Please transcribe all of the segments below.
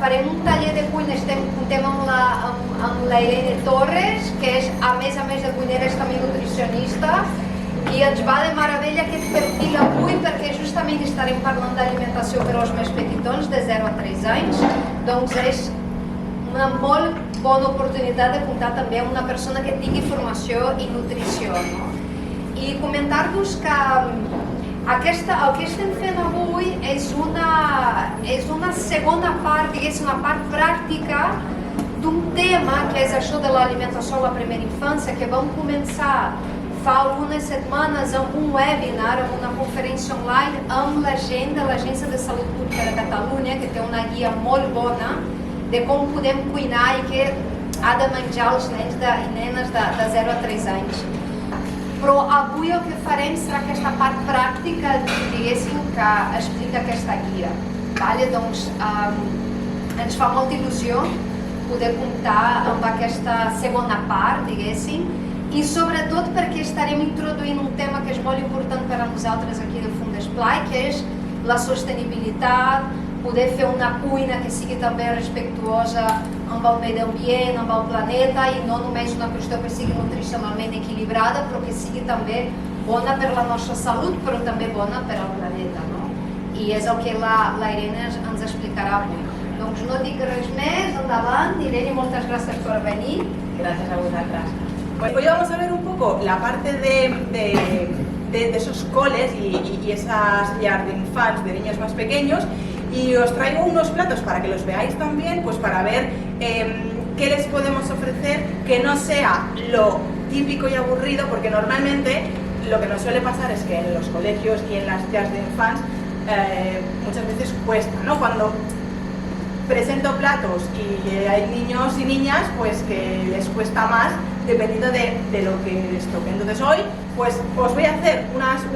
Farem un taller de cuina, comptem amb la Irene Torres, que és, a més de cuinera, és també nutricionista, i ens va de meravella aquest perfil avui perquè justament estarem parlant d'alimentació per als més petitons, de 0 a 3 anys, doncs és una molt bona oportunitat de comptar també amb una persona que tingui formació i nutrició, no? I comentar-vos que el que estem fent avui és una segona part, diguéssim, una part pràctica d'un tema que és això de l'alimentació a la primera infància, que vam començar fa algunes setmanes amb un webinar, amb una conferència online amb la gent de l'Agència de Salut Pública de Catalunya, que té una guia molt bona de com podem cuinar i què ha de menjar els nens i nenes de 0 a 3 anys. Però avui el que farem serà aquesta part pràctica, diguéssim, que explica aquesta guia. Doncs ens fa molta il·lusió poder comptar amb aquesta segona part, diguéssim, i sobretot perquè estarem introduint un tema que és molt important per a nosaltres aquí del Fons d'Esplai, que és la sostenibilitat, poder fer una cuina que sigui també respectuosa amb el medi ambient, amb el planeta, i no només una qüestió que sigui nutricionalment equilibrada, però que sigui també bona per la nostra salut, però també bona per al planeta, no? I és el que la Irene ens explicarà avui. Doncs no dic res més, endavant. Irene, moltes gràcies per venir. Gràcies a vosaltres. Hoy vamos a ver un poco la parte de esos coles y esas llars de infants, de niños más pequeños, y os traigo unos platos para que los veáis también, pues para ver qué les podemos ofrecer que no sea lo típico y aburrido, porque normalmente lo que nos suele pasar es que en los colegios y en las llars de infants muchas veces cuesta, ¿no? Cuando presento platos y hay niños y niñas, pues que les cuesta más dependiendo de lo que les toque. Entonces hoy pues os voy a hacer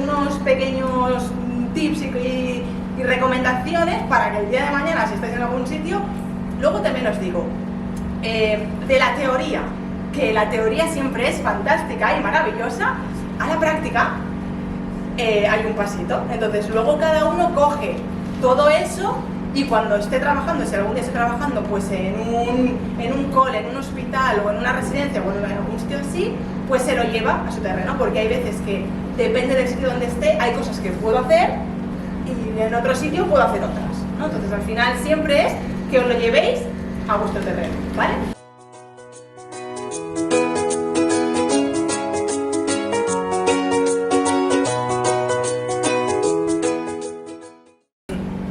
unos pequeños tips y recomendaciones para que el día de mañana, si estáis en algún sitio, luego también os digo de la teoría, que la teoría siempre es fantástica y maravillosa, a la práctica hay un pasito. Entonces luego cada uno coge todo eso y cuando esté trabajando, si algún día esté trabajando pues en un cole, en un hospital o en una residencia o en algún sitio así, pues se lo lleva a su terreno, porque hay veces que depende del sitio donde esté, hay cosas que puedo hacer y en otro sitio puedo hacer otras, ¿no? Entonces al final siempre es que os lo llevéis a vuestro terreno, ¿vale?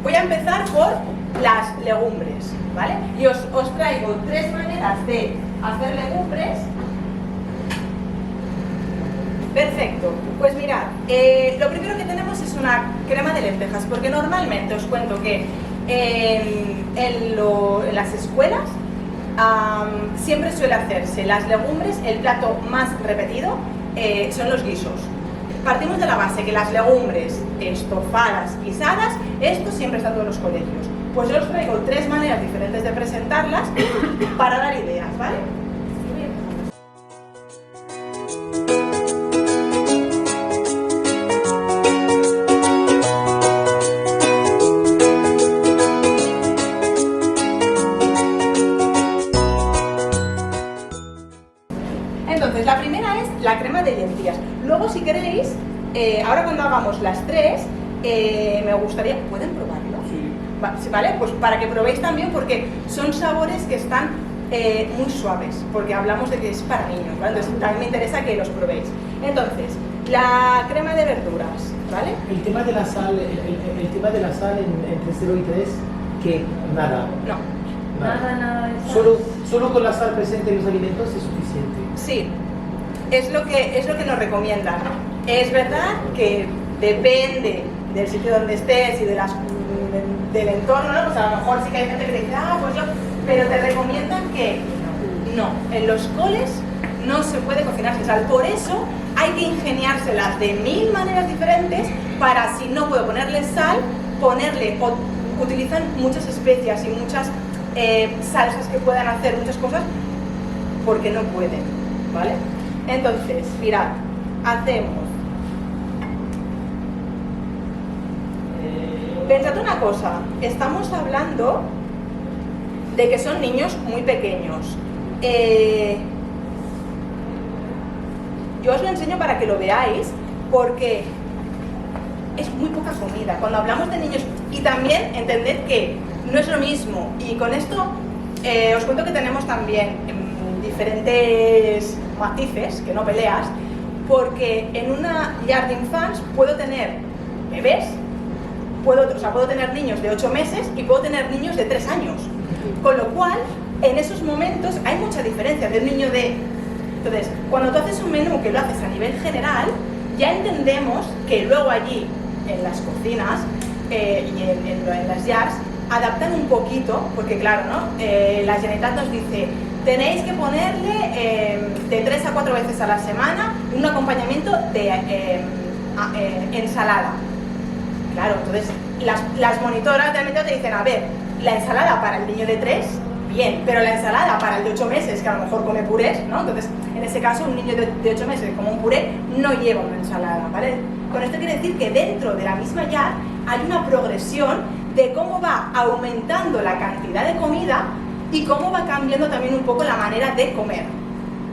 Voy a empezar por las legumbres, ¿vale? Y os traigo 3 maneras de hacer legumbres. Perfecto, pues mirad, lo primero que tenemos es una crema de lentejas, porque normalmente os cuento que en las escuelas siempre suele hacerse las legumbres, el plato más repetido son los guisos. Partimos de la base que las legumbres estofadas, guisadas, esto siempre está en todos los colegios. Pues yo os traigo 3 maneras diferentes de presentarlas para dar ideas, ¿vale? Entonces, la primera es la crema de lentillas. Luego, si queréis, ahora cuando hagamos las 3, me gustaría... ¿Pueden probarlo? Sí. ¿Vale? Pues para que probéis también, porque son sabores que están muy suaves, porque hablamos de que es para niños, ¿vale? Entonces, también me interesa que los probéis. Entonces, la crema de verduras, ¿vale? El tema de la sal, el tema de la sal entre 0 y 3, que nada. No. Nada de sal. Solo con la sal presente en los alimentos es suficiente. Sí, es lo que nos recomiendan. Es verdad que depende del sitio donde estés y del entorno, ¿no? Pues a lo mejor sí que hay gente que dice, pues yo... Pero te recomiendan que no, en los coles no se puede cocinar sin sal. Por eso hay que ingeniárselas de 1000 maneras diferentes para, si no puedo ponerle sal, utilizan muchas especias y muchas salsas que puedan hacer muchas cosas porque no pueden, ¿vale? Entonces, mirad, hacemos... Pensad una cosa, estamos hablando de que son niños muy pequeños. Yo os lo enseño para que lo veáis, porque es muy poca comida. Cuando hablamos de niños, y también entended que no es lo mismo, y con esto os cuento que tenemos también diferentes matices, que no peleas, porque en una yard de infants puedo tener bebés, puedo tener niños de 8 meses y puedo tener niños de 3 años, con lo cual en esos momentos hay mucha diferencia de un niño de... Entonces, cuando tú haces un menú que lo haces a nivel general, ya entendemos que luego allí en las cocinas y en las yards adaptan un poquito, porque claro, ¿no? La Generalitat nos dice, tenéis que ponerle de 3 a 4 veces a la semana un acompañamiento de ensalada. Claro, entonces las monitoras del menú te dicen, a ver, la ensalada para el niño de 3, bien, pero la ensalada para el de 8 meses, que a lo mejor come purés, ¿no? Entonces, en ese caso, un niño de 8 meses como un puré no lleva una ensalada, ¿vale? Con esto quiere decir que dentro de la misma yard hay una progresión de cómo va aumentando la cantidad de comida y cómo va cambiando también un poco la manera de comer,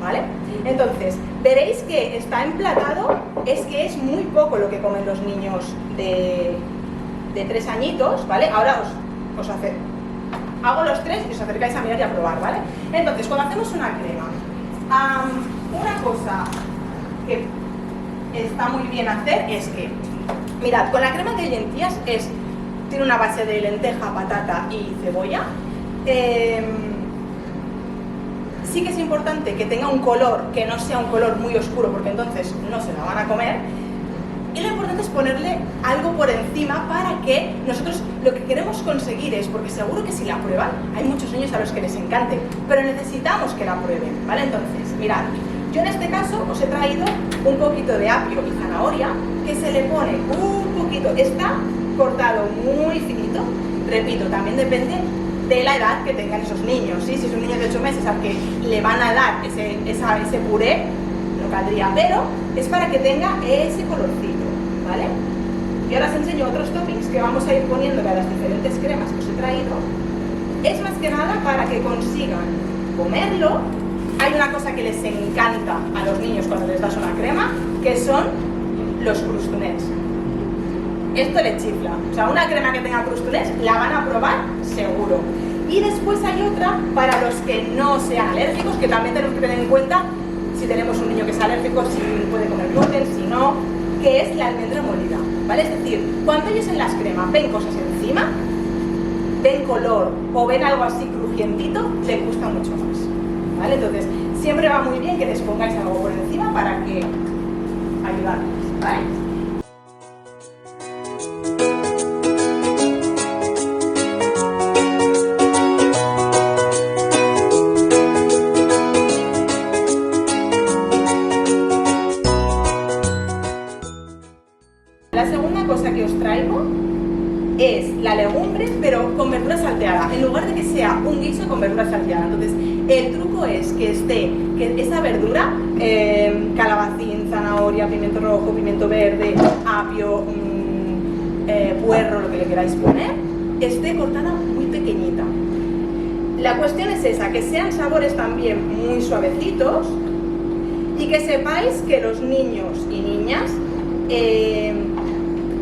¿vale? Entonces, veréis que está emplatado, es que es muy poco lo que comen los niños de 3 añitos, ¿vale? Ahora hago los 3 y os acercáis a mirar y a probar, ¿vale? Entonces, cuando hacemos una crema, una cosa que está muy bien hacer es que, mirad, con la crema de lentillas tiene una base de lenteja, patata y cebolla. Sí que es importante que tenga un color que no sea un color muy oscuro, porque entonces no se la van a comer. Y lo importante es ponerle algo por encima para que nosotros lo que queremos conseguir es, porque seguro que si la prueban, hay muchos niños a los que les encante, pero necesitamos que la prueben, ¿vale? Entonces, mirad, yo en este caso os he traído un poquito de apio y zanahoria, que se le pone un poquito, está cortado muy finito, repito, también depende de la edad que tengan esos niños, ¿sí? Si es un niño de 8 meses al que le van a dar ese puré, no caldría, pero es para que tenga ese colorcito, ¿vale? Y ahora os enseño otros toppings que vamos a ir poniéndole a las diferentes cremas que os he traído. Es más que nada para que consigan comerlo. Hay una cosa que les encanta a los niños cuando les das una crema, que son los crustunets. Esto les chifla, o sea, una crema que tenga crustunets la van a probar seguro. Y después hay otra para los que no sean alérgicos, que también tenemos que tener en cuenta si tenemos un niño que es alérgico, si puede comer gluten, si no, que es la almendra molida, ¿vale? Es decir, cuando ellos en las cremas ven cosas encima, ven color o ven algo así crujientito, les gusta mucho más, ¿vale? Entonces, siempre va muy bien que les pongáis algo por encima para que ayudarles, ¿vale? La segunda cosa que os traigo es la legumbre, pero con verdura salteada, en lugar de que sea un guiso con verdura salteada. Entonces, el truco es que esa verdura, calabacín, zanahoria, pimiento rojo, pimiento verde, apio, puerro, lo que le queráis poner, esté cortada muy pequeñita. La cuestión es esa, que sean sabores también muy suavecitos y que sepáis que los niños y niñas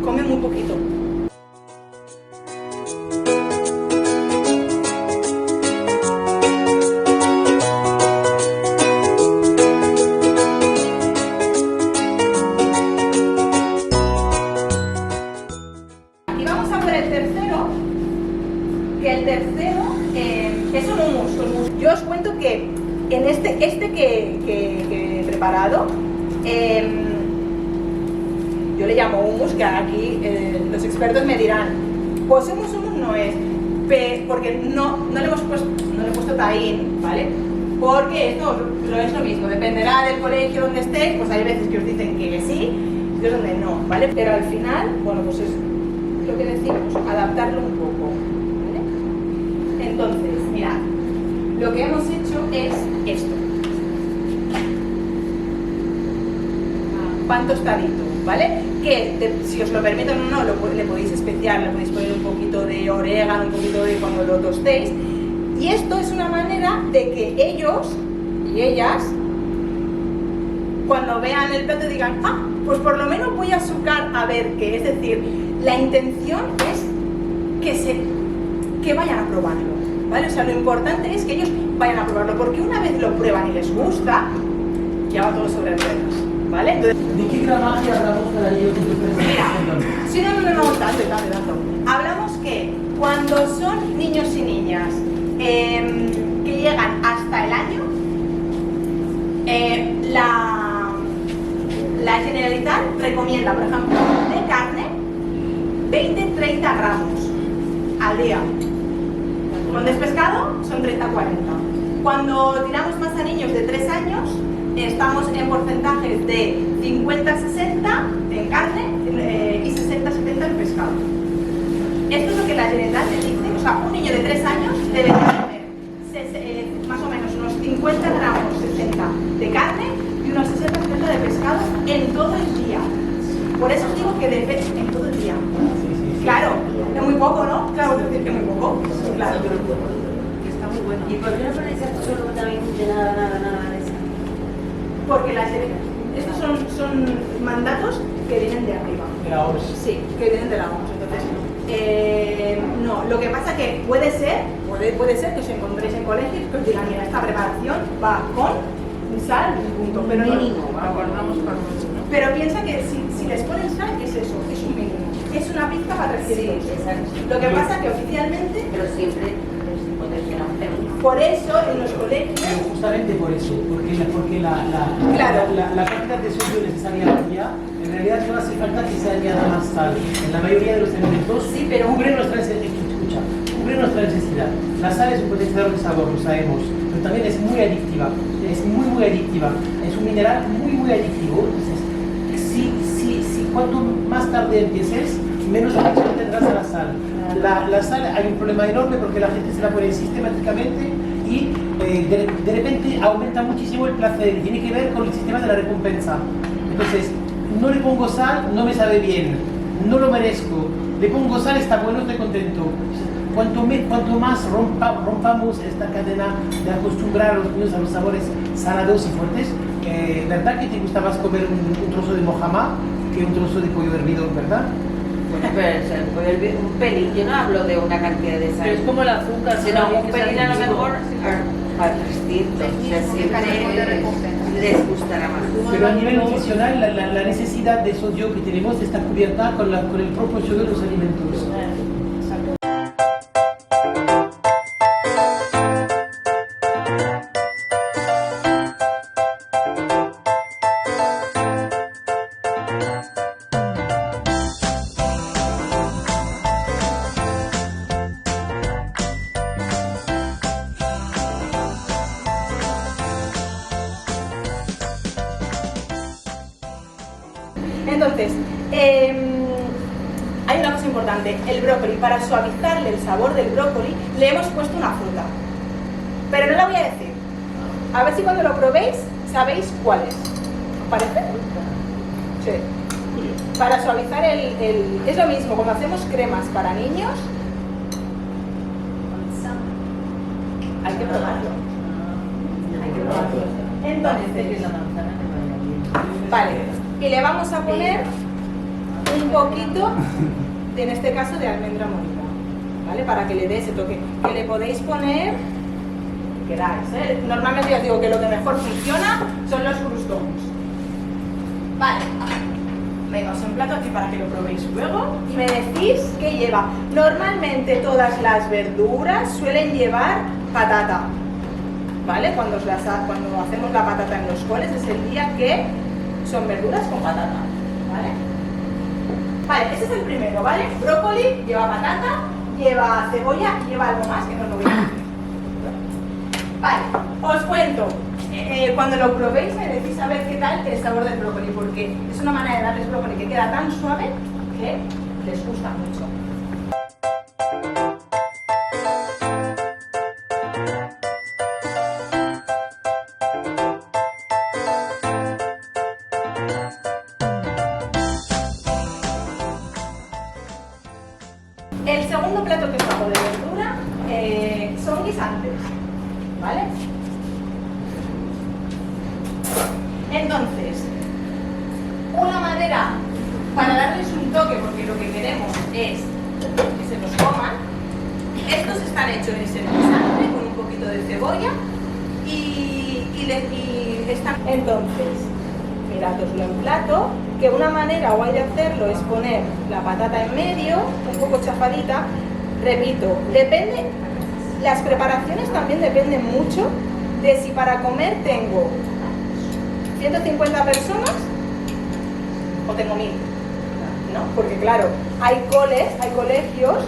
comen muy poquito. Y vamos a por el tercero, que el tercero es un hummus. Yo os cuento que en este que he preparado, yo le llamo hummus, que aquí los expertos me dirán, pues hummus no es, porque no le he puesto tahín, ¿vale? Porque esto no es lo mismo, dependerá del colegio donde estéis, pues hay veces que os dicen que sí, y otros donde no, ¿vale? Pero al final, bueno, pues es lo que decimos, adaptarlo un poco, ¿vale? Entonces, mirad, lo que hemos hecho es esto. Pan tostadito, ¿vale? Que si os lo permito no, le podéis especiar, le podéis poner un poquito de orégano, un poquito de cuando lo tostéis. Y esto es una manera de que ellos y ellas, cuando vean el plato, digan, ah, pues por lo menos voy a sucar a ver qué. Es decir, la intención es que vayan a probarlo, ¿vale? O sea, lo importante es que ellos vayan a probarlo, porque una vez lo prueban y les gusta, ya va todo sobre ruedas, ¿vale? Entonces, ¿De qué gramaje hablamos para ellos? mira, si no, tanto. Hablamos que cuando son niños y niñas que llegan hasta el año, la Generalitat recomienda, por ejemplo, de carne 20-30 gramos al día. Cuando es pescado son 30-40. Cuando tiramos más a niños de 3 años, estamos en porcentajes de 50-60 en carne y 60-70 en pescado. Esto es lo que la Generalitat te dice. O sea, un niño de 3 años debe tener más o menos unos 50 gramos 60 de carne y unos 60-70 de pescado en todo el día. Por eso os digo que debe en todo el día. Claro, es muy poco, ¿no? Claro, es decir que es muy poco. Claro. Está muy bueno. ¿Y por qué no ponéis solo también de nada de eso? Porque estos son mandatos que vienen de arriba. De la OMS. Sí, que vienen de la OMS. Entonces, no, lo que pasa que puede ser que os encontréis en colegios que os digan, mira, esta preparación va con sal y punto, pero mínimo. Pero piensa que si les ponen sal, es eso, es un mínimo. Es una pizca para 300. Sí, exacto. Lo que pasa que oficialmente, Pero siempre por eso en los colegios, Pero justamente por eso, porque Claro. la cantidad de sodio necesaria ya, en realidad no hace falta que se añada más sal. En la mayoría de los alimentos Sí, pero- cubre nuestra necesidad. La sal es un potenciador de sabor, lo sabemos, pero también es muy adictiva. Es muy adictiva. Es un mineral muy adictivo. Entonces, si cuanto más tarde empieces, menos adicción tendrás a la sal. La sal hay un problema enorme porque la gente se la pone sistemáticamente y de repente aumenta muchísimo el placer y tiene que ver con el sistema de la recompensa. Entonces, no le pongo sal, no me sabe bien, no lo merezco. Le pongo sal, está bueno, estoy contento. Cuanto más rompamos esta cadena de acostumbrar a los niños a los sabores salados y fuertes, ¿verdad que te gusta más comer un trozo de mojama que un trozo de pollo hervido, verdad? Bueno, pero se puede hervir un pelín. Yo no hablo de una cantidad de sal. Pero es como el azúcar, Sino ¿no? un pelín a lo mejor para 300. O sea, siempre les gustará más. Pero a nivel nutricional, la necesidad de sodio que tenemos está cubierta con el propio sodio de los alimentos. entonces, hay una cosa importante, el brócoli, para suavizarle el sabor del brócoli, le hemos puesto una fruta. Pero no la voy a decir. A ver si cuando lo probéis, sabéis cuál es. ¿Os parece? Sí. Para suavizar es lo mismo, como hacemos cremas para niños, hay que probarlo. Hay que probarlo. Entonces, vale, y le vamos a poner un poquito, en este caso, de almendra molida, ¿vale? Para que le dé ese toque. Que le podéis poner, queráis, ¿eh? Normalmente ya os digo que lo que mejor funciona son los croutons. Vale, venga, os emplato aquí para que lo probéis luego y me decís qué lleva. Normalmente todas las verduras suelen llevar patata, ¿vale? Cuando hacemos la patata en los coles es el día que son verduras con patata, ¿vale? Vale, ese es el primero, ¿vale? Brócoli, lleva patata, lleva cebolla y lleva algo más que no os lo voy a decir. Vale, os cuento. Cuando lo probéis me decís a ver qué tal el sabor del brócoli, porque es una manera de darles brócoli que queda tan suave que les gusta mucho. El segundo plato que os hago de verdura son croquis antes, ¿vale? Entonces, una manera para darles un toque, porque lo que queremos es que se los coman, estos están hechos en ese guisante con un poquito de cebolla y están... Entonces, miradoslo en plato, que una manera guay de hacerlo es poner la patata en medio, un poco chafadita. Repito, depende, las preparaciones también dependen mucho de si para comer tengo 150 personas o tengo 1000, ¿no? Porque claro, hay colegios,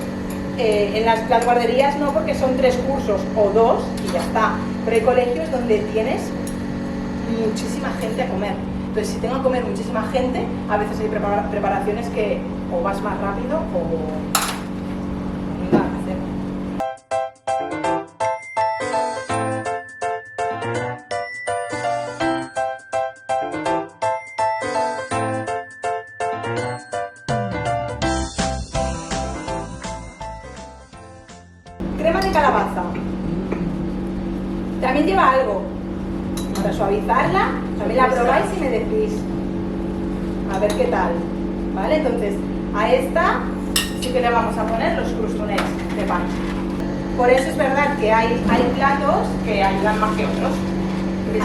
en las guarderías no, porque son 3 cursos o 2 y ya está, pero hay colegios donde tienes muchísima gente a comer. Entonces, si tengo que comer muchísima gente, a veces hay preparaciones que o vas más rápido o no hay nada que hacer. Crema de calabaza. También lleva algo. Para suavizarla, también la probáis y me decís a ver qué tal, ¿vale? Entonces, a esta sí que le vamos a poner los crustunets de pan. Por eso es verdad que hay platos que ayudan más que otros.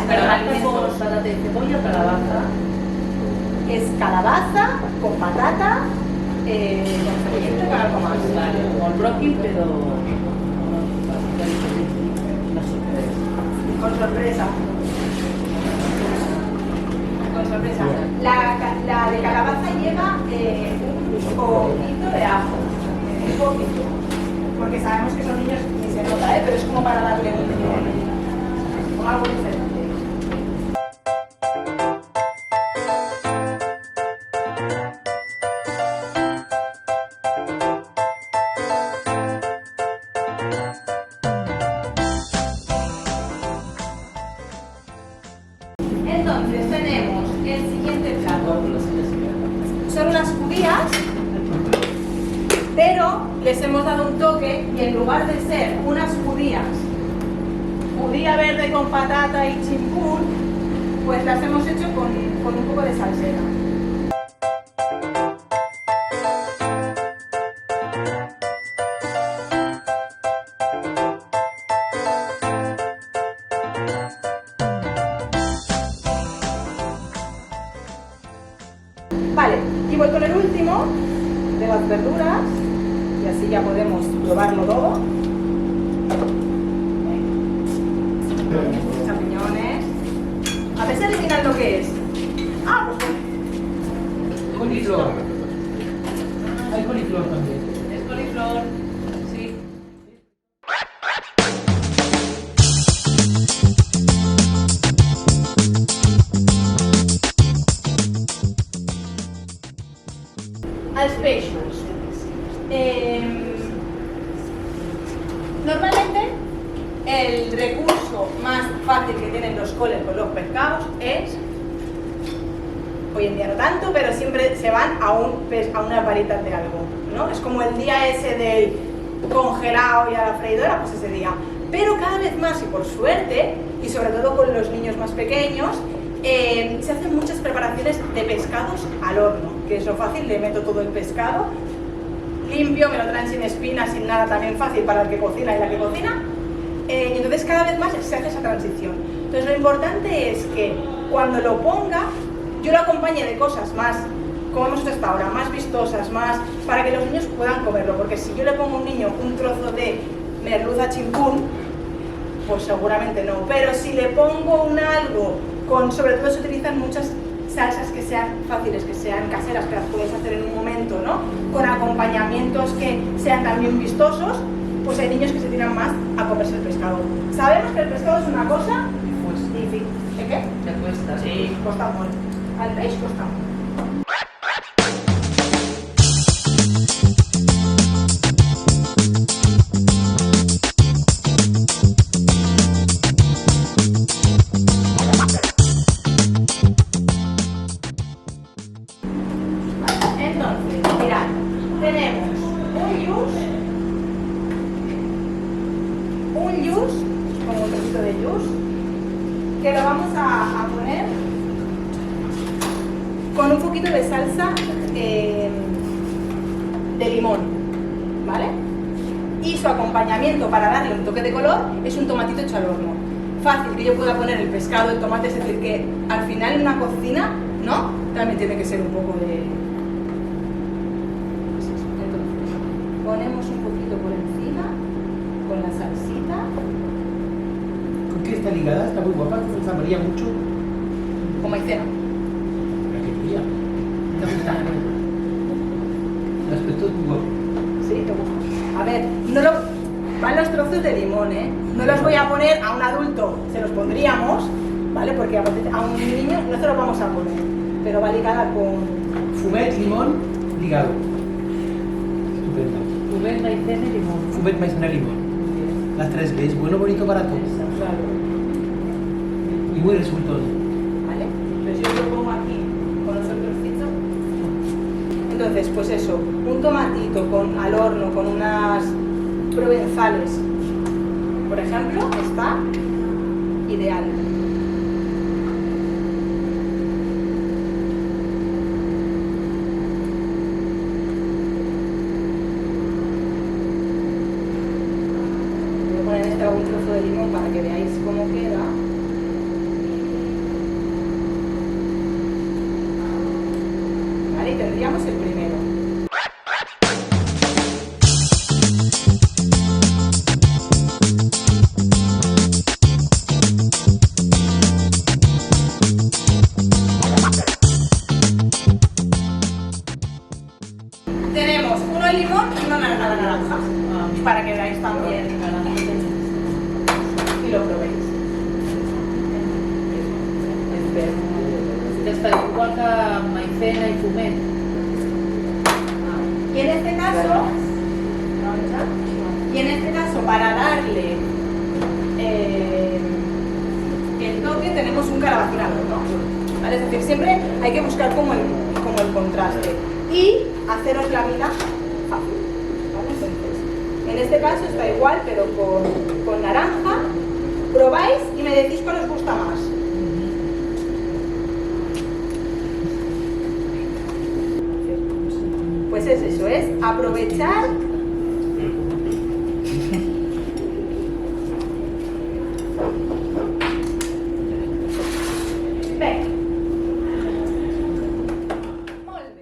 Pero alimentos, patata de cebolla o calabaza. Es calabaza con patata, con cebollita y con algo más. Vale, como el brócoli, pero una sorpresa. Con sorpresa. Con sorpresa. La de calabaza lleva un poquito de ajo. Un poquito. Porque sabemos que son niños y se nota, pero es como para darle un algo diferente. Entonces tenemos el siguiente plato. Son unas judías, pero les hemos dado un toque y en lugar de ser unas judía verde con patata y chimpún, pues las hemos hecho con un poco de salsera. Vale, y voy con el último de las verduras y así ya podemos probarlo todo. Champiñones. A ver si adivinan lo que es. Ah, pues bueno. Coliflor. Hay coliflor también. Es coliflor, sí. Els peixos. Normalmente el recurso más fácil que tienen los coles con los pescados es, hoy en día no tanto, pero siempre se van a unas varitas de algo, ¿no? Es como el día ese del congelado y a la freidora, pues ese día. Pero cada vez más, y por suerte, y sobre todo con los niños más pequeños, se hacen muchas preparaciones de pescados al horno, que es lo fácil, le meto todo el pescado, limpio, me lo traen sin espinas, sin nada, también fácil para el que cocina y la que cocina, y entonces cada vez más se hace esa transición. Entonces lo importante es que cuando lo ponga, yo lo acompañe de cosas más, como hemos hecho hasta ahora, más vistosas, más para que los niños puedan comerlo, porque si yo le pongo a un niño un trozo de merluza chimpún, pues seguramente no, pero si le pongo un algo, sobre todo se utilizan muchas salsas que sean fáciles, que sean caseras, que las puedes hacer en un momento, ¿no? Con acompañamientos que sean también vistosos, pues hay niños que se tiran más a comerse el pescado. Sabemos que el pescado es una cosa difícil. ¿De qué? Te cuesta. Sí, costa molt. Al peix costa molt. Entonces, mirad, tenemos un yus, como un trocito de yus, que lo vamos a poner con un poquito de salsa de limón, ¿vale? Y su acompañamiento para darle un toque de color es un tomatito hecho al horno. Fácil que yo pueda poner el pescado, el tomate, es decir, que al final en una cocina, ¿no? También tiene que ser un poco de... Entonces, ponemos un poquito por encima, con la salsita. ¿Con qué está ligada? Está muy guapa, se varía mucho. Con maicena. La que quería. El aspecto es muy guapo. Sí, te gusta. A ver, no lo... van los trozos de limón, ¿eh? No los voy a poner a un adulto, se los pondríamos, ¿vale? Porque a un niño no se los vamos a poner, pero va ligada con... Fumet, limón, ligado. Estupendo. Fumet, maicena y limón. Fumet, maicena, limón. Las 3 Bs, bueno, bonito, barato. Claro. Y muy resultoso. ¿Vale? Entonces yo lo pongo aquí con los otros trocitos. Entonces, pues eso, un tomatito al horno con unas provenzales, por ejemplo, está ideal. Voy a poner en este algún trozo de limón para que veáis cómo queda. Vale, y tendríamos el primero. Tenemos uno de limón y uno a la naranja, para que veáis también y lo probéis. Ja està igual que maicena i fumet. Y en este caso, para darle el toque tenemos un calabacín al horno, ¿vale? Es decir, siempre hay que buscar como el contraste y haceros la vida fácil, ¿vale? Entonces, en este caso está igual, pero con naranja. Probáis y me decís cuál os gusta más. Pues es eso, es aprovechar venga. Molt bé.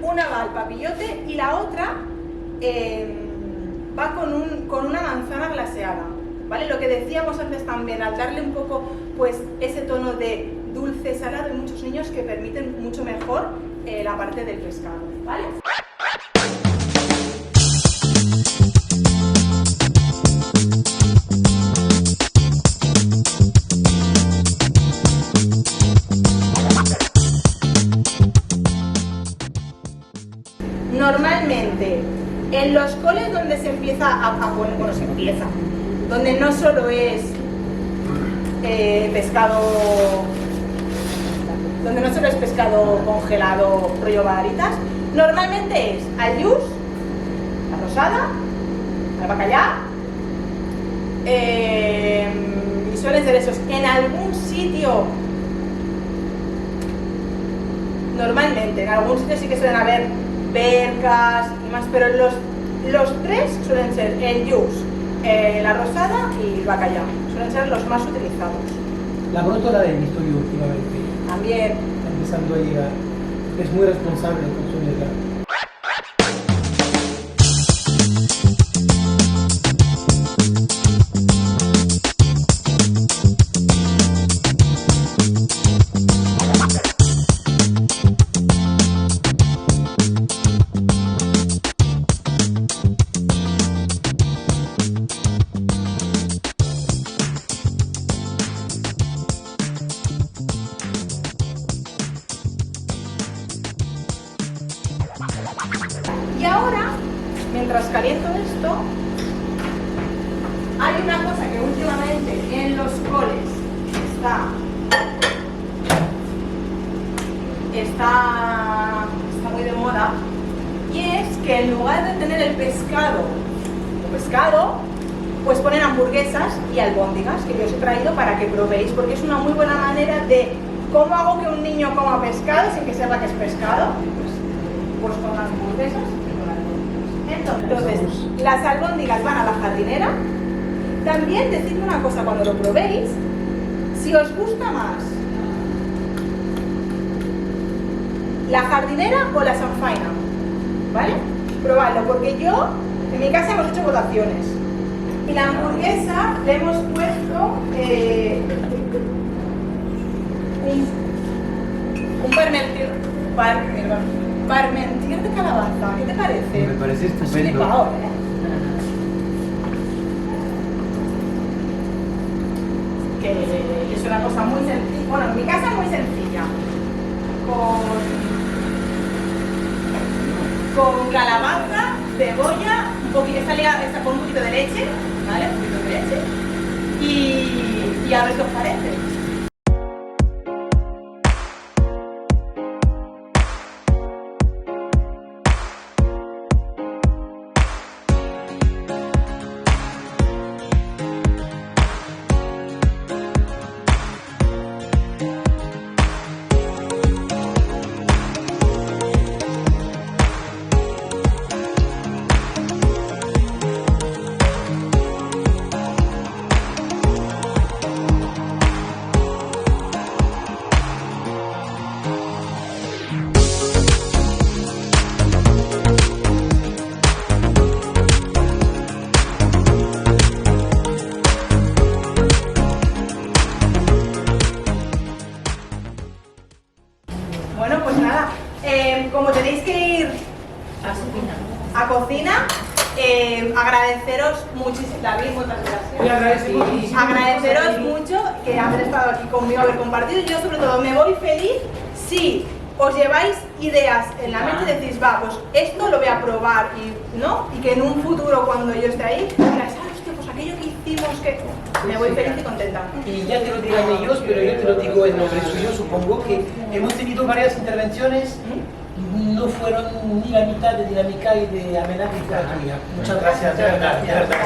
Una va al papillote y la otra va con una manzana glaseada, ¿vale? Lo que decíamos antes también, al darle un poco pues ese tono de dulce, salado, hay muchos niños que permiten mucho mejor la parte del pescado, ¿vale? Normalmente, en los coles donde se empieza a poner, bueno, donde no solo es pescado congelado, rollo baritas, normalmente es al yus, la rosada, al bacallá, y suelen ser esos. En algún sitio, normalmente, en algún sitio sí que suelen haber percas y más, pero los tres suelen ser el yus, la rosada y el bacallá. Suelen ser los más utilizados. La brótola la he visto yo últimamente. También. Está empezando a llegar. Es muy responsable consumirla. Y ahora, mientras caliento esto, hay una cosa que últimamente en los coles está muy de moda, y es que en lugar de tener el pescado, pues ponen hamburguesas y albóndigas, que yo os he traído para que probéis, porque es una muy buena manera de cómo hago que un niño coma pescado sin que sepa que es pescado, pues con hamburguesas y con albóndigas. Entonces, las albóndigas van a la jardinera. También decidme una cosa cuando lo probéis, si os gusta más la jardinera o la sanfaina, ¿vale? Probadlo, porque yo, en mi casa hemos hecho votaciones. Y la hamburguesa le hemos puesto un parmentier de calabaza. ¿Qué te parece? Me parece Has estupendo. flipado, que es una cosa muy sencilla. Bueno, en mi casa muy sencilla. Con calabaza, cebolla, un poquito, esta con un poquito de leche, ¿vale? Un poquito de leche. Y a ver qué os parece. Bueno, pues nada, como tenéis que ir a cocina, agradeceros muchísimo, David, muchas Muy gracias. agradecido. Agradeceros mucho que haber estado aquí conmigo, haber compartido. Yo sobre todo me voy feliz si os lleváis ideas en la mente y decís, va, pues esto lo voy a probar, y que en un futuro cuando yo esté ahí, digáis, hostia, pues aquello que hicimos, que me voy feliz y contenta. Y ya te lo dirán ellos, pero yo te lo digo en nombre suyo, supongo que hemos tenido varias intervenciones, no fueron ni la mitad de dinámica y de amenaza que fue la tuya. Muchas gracias, de verdad, de verdad.